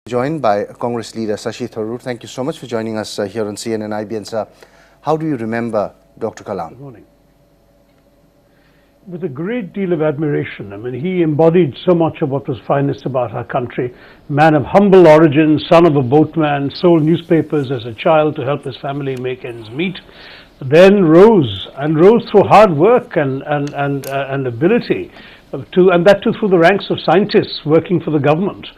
Joined by Congress leader Shashi Tharoor. Thank you so much for joining us here on CNN IBN, sir. How do you remember Dr. Kalam? Good morning. With a great deal of admiration. I mean, he embodied so much of what was finest about our country. Man of humble origin, son of a boatman, sold newspapers as a child to help his family make ends meet. Then rose through hard work and ability, and that too through the ranks of scientists working for the government.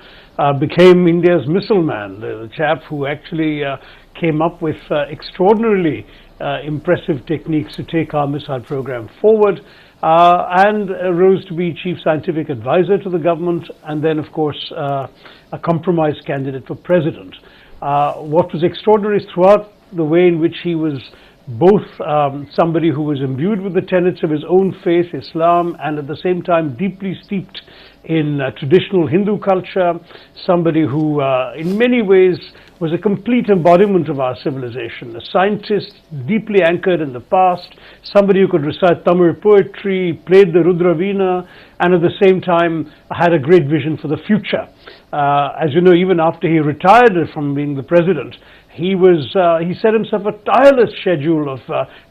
Became India's missile man, the chap who actually came up with extraordinarily impressive techniques to take our missile program forward, and rose to be chief scientific advisor to the government, and then of course a compromise candidate for president. What was extraordinary throughout the way in which he was both somebody who was imbued with the tenets of his own faith, Islam, and at the same time deeply steeped in traditional Hindu culture, somebody who in many ways was a complete embodiment of our civilization, a scientist deeply anchored in the past, somebody who could recite Tamil poetry, played the Rudra Veena, and at the same time had a great vision for the future. As you know, even after he retired from being the president, he set himself a tireless schedule of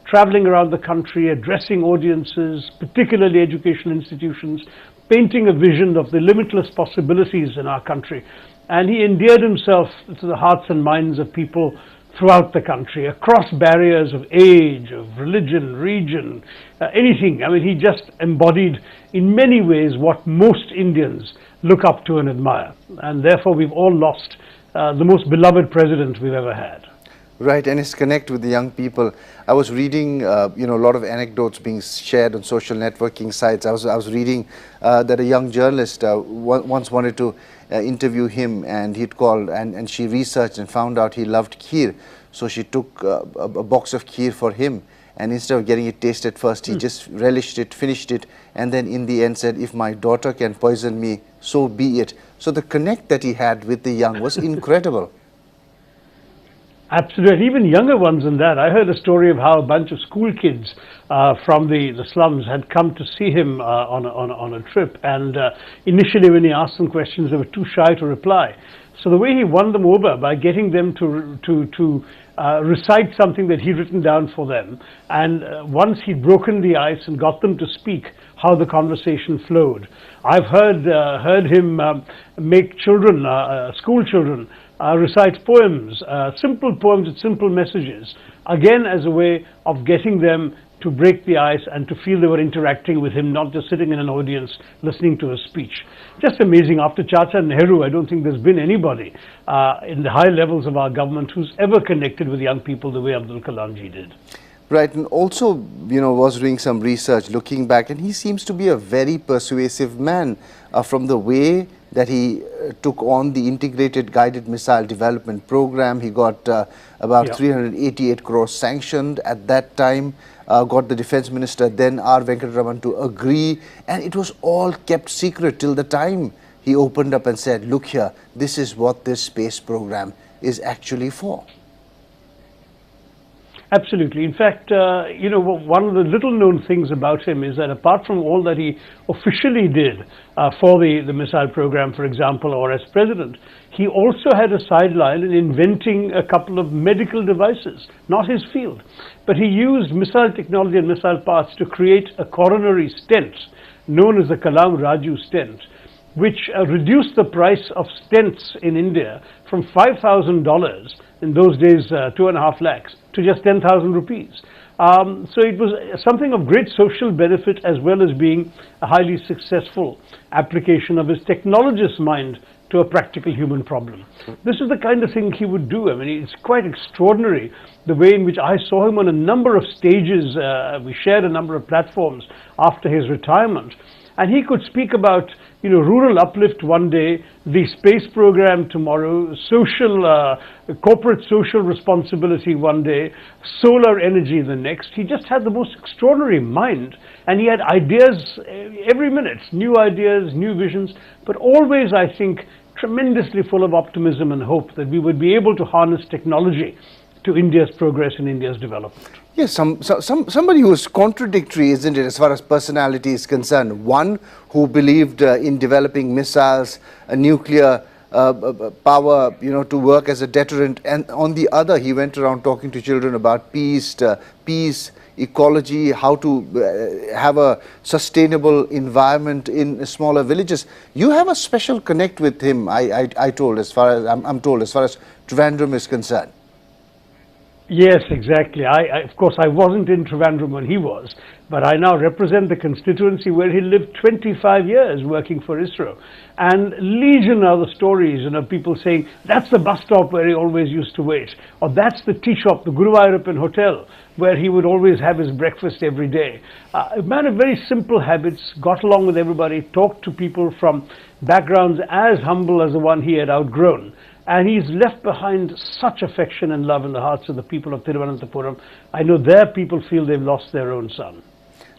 traveling around the country, addressing audiences, particularly educational institutions, painting a vision of the limitless possibilities in our country. And he endeared himself to the hearts and minds of people throughout the country, across barriers of age, of religion, region, anything. I mean, he just embodied in many ways what most Indians look up to and admire. And therefore, we've all lost the most beloved president we've ever had. Right, and his connect with the young people. I was reading, a lot of anecdotes being shared on social networking sites. I was reading that a young journalist once wanted to interview him, and he'd called, and she researched and found out he loved kheer. So she took a box of kheer for him, and instead of getting it tasted first, he just relished it, finished it, and then in the end said, if my daughter can poison me, so be it. So the connect that he had with the young was incredible. Absolutely, even younger ones than that. I heard a story of how a bunch of school kids from the slums had come to see him on a trip, and initially when he asked them questions, they were too shy to reply. So the way he won them over by getting them to recite something that he'd written down for them, and once he'd broken the ice and got them to speak, how the conversation flowed. I've heard him make children, school children, recite poems, simple poems with simple messages, again as a way of getting them to break the ice and to feel they were interacting with him, not just sitting in an audience listening to a speech. Just amazing. After Chacha Nehru, I don't think there's been anybody in the high levels of our government who's ever connected with young people the way Abdul Kalam ji did. Right, and also, was doing some research, looking back, and he seems to be a very persuasive man from the way that he took on the integrated guided missile development program. He got about 388 crores sanctioned at that time, got the defense minister, then R. Venkataraman, to agree, and it was all kept secret till the time he opened up and said, look here, this is what this space program is actually for. Absolutely. In fact, one of the little known things about him is that apart from all that he officially did for the missile program, for example, or as president, he also had a sideline in inventing a couple of medical devices, not his field. But he used missile technology and missile parts to create a coronary stent known as the Kalam Raju stent, which reduced the price of stents in India from $5,000, in those days 2.5 lakhs, to just 10,000 rupees. So it was something of great social benefit as well as being a highly successful application of his technologist's mind to a practical human problem. This is the kind of thing he would do. I mean, it's quite extraordinary the way in which I saw him on a number of stages. We shared a number of platforms after his retirement. And he could speak about, rural uplift one day, the space program tomorrow, corporate social responsibility one day, solar energy the next. He just had the most extraordinary mind, and he had ideas every minute, new ideas, new visions, but always, I think, tremendously full of optimism and hope that we would be able to harness technology to India's progress and India's development. Yes, somebody who is contradictory, isn't it, as far as personality is concerned. One who believed in developing missiles, nuclear power, to work as a deterrent, and on the other, he went around talking to children about peace, ecology, how to have a sustainable environment in smaller villages. You have a special connect with him, I'm told, as far as Trivandrum is concerned. Yes, exactly. Of course, I wasn't in Trivandrum when he was, but I now represent the constituency where he lived 25 years working for ISRO. And legion are the stories, people saying, that's the bus stop where he always used to wait, or that's the tea shop, the Guruvayurappan Hotel, where he would always have his breakfast every day. A man of very simple habits, got along with everybody, talked to people from backgrounds as humble as the one he had outgrown. And he's left behind such affection and love in the hearts of the people of Thiruvananthapuram. I know their people feel they've lost their own son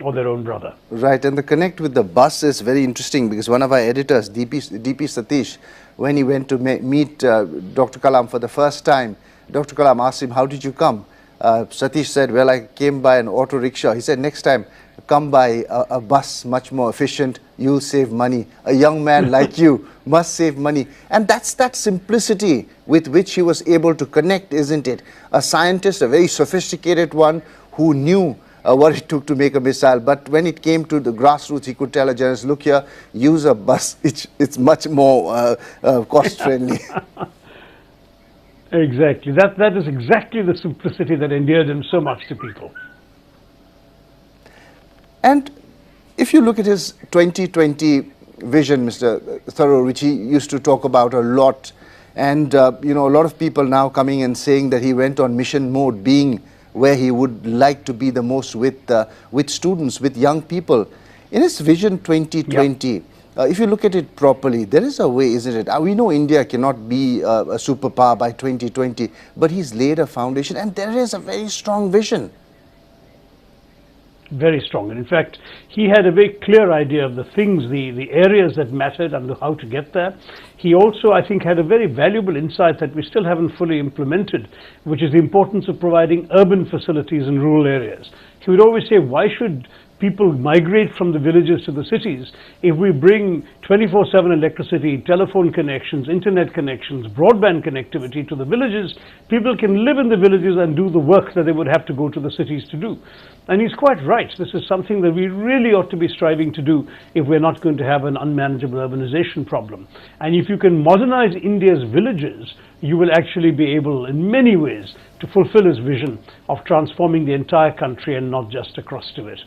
or their own brother. Right, and the connect with the bus is very interesting because one of our editors, DP Satish, when he went to meet Dr. Kalam for the first time, Dr. Kalam asked him, how did you come? Satish said, well, I came by an auto rickshaw. He said, next time, come by a bus, much more efficient, you'll save money. A young man like you must save money. And that's that simplicity with which he was able to connect, isn't it? A scientist, a very sophisticated one who knew what it took to make a missile. But when it came to the grassroots, he could tell a journalist, look here, use a bus. It's much more cost-friendly. Exactly. That is exactly the simplicity that endeared him so much to people. And if you look at his 2020 vision, Mr. Tharoor, which he used to talk about a lot, and a lot of people now coming and saying that he went on mission mode, being where he would like to be the most with students, with young people. In his vision 2020, if you look at it properly, there is a way, isn't it? We know India cannot be a superpower by 2020, but he's laid a foundation, and there is a very strong vision. Very strong. And in fact, he had a very clear idea of the things, the areas that mattered and how to get there. He also, I think, had a very valuable insight that we still haven't fully implemented, which is the importance of providing urban facilities in rural areas. He would always say, why should people migrate from the villages to the cities if we bring 24/7 electricity, telephone connections, internet connections, broadband connectivity to the villages? People can live in the villages and do the work that they would have to go to the cities to do. And he's quite right. This is something that we really ought to be striving to do if we're not going to have an unmanageable urbanization problem. And if you can modernize India's villages, you will actually be able, in many ways, to fulfill his vision of transforming the entire country and not just across to it.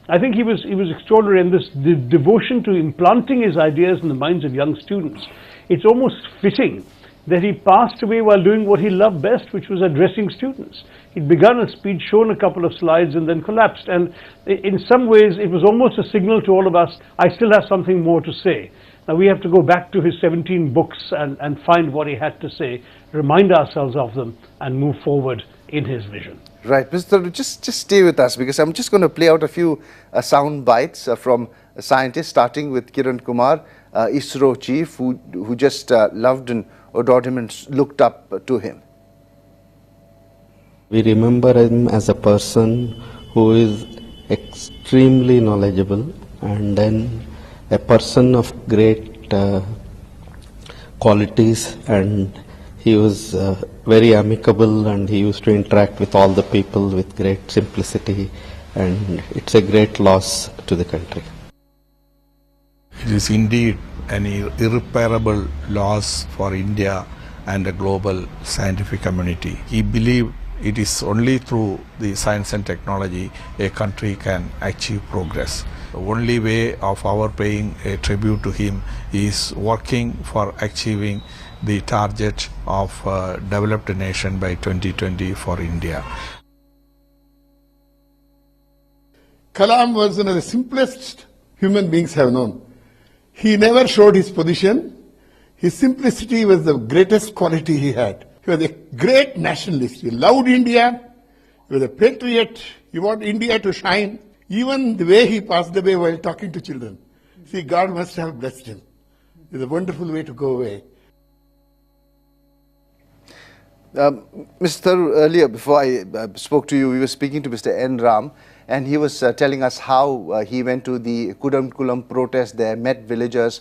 I think he was extraordinary in this devotion to implanting his ideas in the minds of young students. It's almost fitting that he passed away while doing what he loved best, which was addressing students. He'd begun a speech, shown a couple of slides, and then collapsed. And in some ways, it was almost a signal to all of us, I still have something more to say. Now we have to go back to his 17 books and find what he had to say, remind ourselves of them, and move forward in his vision. Right, Mr. Tharoor, just stay with us, because I'm just going to play out a few sound bites from scientists, starting with Kiran Kumar, ISRO chief, who just loved and adored him and looked up to him. We remember him as a person who is extremely knowledgeable, and then a person of great qualities, and he was very amicable, and he used to interact with all the people with great simplicity, and it's a great loss to the country. It is indeed an irreparable loss for India and the global scientific community. He believed it is only through the science and technology a country can achieve progress. The only way of our paying a tribute to him is working for achieving the target of developed nation by 2020 for India. Kalam was one of the simplest human beings have known. He never showed his position. His simplicity was the greatest quality he had. He was a great nationalist. He loved India. He was a patriot. He wanted India to shine. Even the way he passed away while talking to children. See, God must have blessed him. It's a wonderful way to go away. Mr. Tharoor, earlier, before I spoke to you, we were speaking to Mr. N. Ram, and he was telling us how he went to the Kudankulam protest there, met villagers,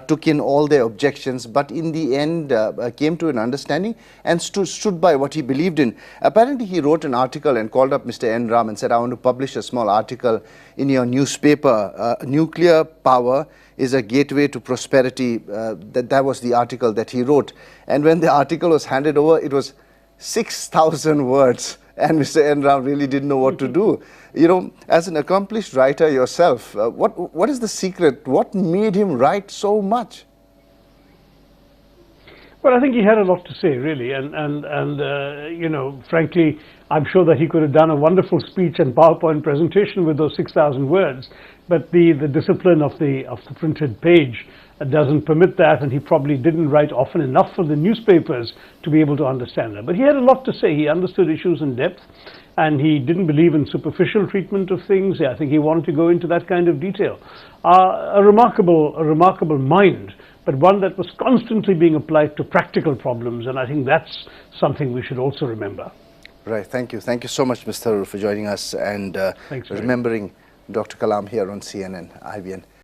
took in all their objections, but in the end came to an understanding and stood by what he believed in. Apparently, he wrote an article and called up Mr. N. Ram and said, I want to publish a small article in your newspaper. Nuclear power is a gateway to prosperity. That was the article that he wrote. And when the article was handed over, it was 6,000 words. And Mr. N. Ram really didn't know what to do. You know, as an accomplished writer yourself, what is the secret? What made him write so much? Well, I think he had a lot to say, really, and you know, frankly, I'm sure that he could have done a wonderful speech and PowerPoint presentation with those 6,000 words, but the discipline of the printed page doesn't permit that, and he probably didn't write often enough for the newspapers to be able to understand that. But he had a lot to say. He understood issues in depth, and he didn't believe in superficial treatment of things. I think he wanted to go into that kind of detail. A remarkable mind, but one that was constantly being applied to practical problems, and I think that's something we should also remember. Right, thank you. Thank you so much, Mr. Tharoor, for joining us and remembering Dr. Kalam here on CNN IBN.